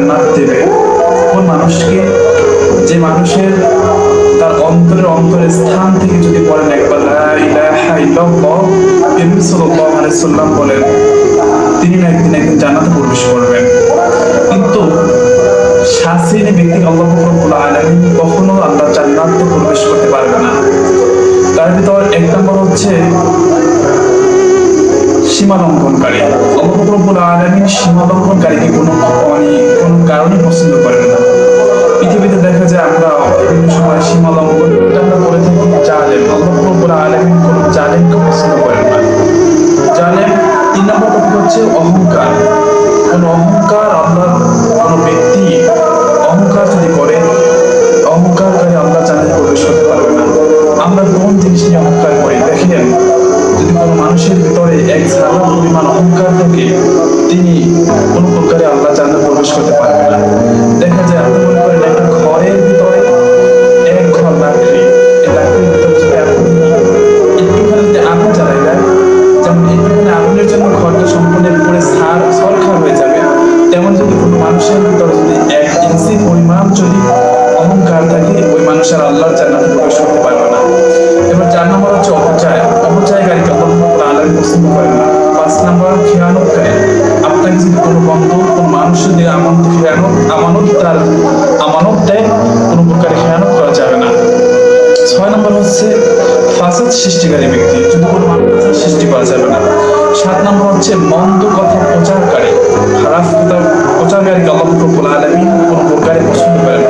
জান্নাত দেবে কোন মানুষকে? যে মানুষের তার অন্তরে স্থান থেকে যদি বলেন একবার লা ইলাহা ইল্লাল্লাহ, নবী সাল্লাল্লাহু আলাইহি সাল্লাম বলেন তিনি না একদিন জান্নাতে প্রবেশ করবেন। কিন্তু 7 শ্রেণীর ব্যক্তি আল্লাহ রাব্বুল আলামিন কখনো আল্লাহ জান্নাতে প্রবেশ করতে পারবে না। তার ভিতর এক নম্বর হচ্ছে সীমা লঙ্ঘনকারী। আল্লাহ রাব্বুল আলামিন সীমা লঙ্ঘনকারীকে কোনো কারণে পছন্দ করেন না। পৃথিবীতে দেখা যায় আমরা বিভিন্ন সময় সীমা লঙ্ঘন আমরা করে থাকি জালেম। আল্লাহ রাব্বুল আলামিন কোনো জালেমকে পছন্দ করেন না। জালেম 3 নম্বর টপিক হচ্ছে অহংকার। কোন অহংকার আল্লাহ কোনো ব্যক্তি অহংকার যদি করে, অহংকারকারী আল্লাহ জান্নাতে প্রবেশ করতে পারবে না। আমরা কোন জিনিস নিয়ে অহংকার করি? দেখেন, যদি কোনো মানুষের ভিতরে এক ঝাড়া পরিমাণ অহংকার থাকে, তিনি কোন প্রকারে আল্লাহ জান্নাতে প্রবেশ করতে পারবে না। দেখা যায় আপনি মনে করেন একটা ঘরের ভিতরে এক ঘর লাকড়ি, এই লাকড়ির ভিতরে যদি আপনি একটুখানি যদি আগুন জ্বালাই দেয়, যেমন একটুখানি আগুনের জন্য ঘরটা সম্পূর্ণ পুরো সরখার হয়ে যাবে, তেমন যদি কোনো মানুষের ভিতরে যদি 1 ইঞ্চি পরিমাণ যদি অহংকার থাকে, ওই মানুষের আল্লাহর জান্নাতে প্রবেশ করতে পারবে না। এবার 4 নম্বর হচ্ছে অপচয়। অপচয়কারীকে আল্লাহ রাব্বুল আলামিন পছন্দ করেন না। 5 নম্বর খেয়ানতকারী। আপনাকে যদি কোনো বন্ধু কোন মানুষ যদি আমানত দেয়, কোনো প্রকার খেয়ানত করা যাবে না। 6 নম্বর হচ্ছে ফাসাদ সৃষ্টিকারী ব্যক্তি, যদি কোনো মানুষের সৃষ্টি করা যাবে না। 7 নম্বর হচ্ছে মন্দ কথা প্রচারকারী। খারাপ কথা প্রচারকারীকে আল্লাহ রাব্বুল আলামিন কোনো প্রকারে পছন্দ করেন না।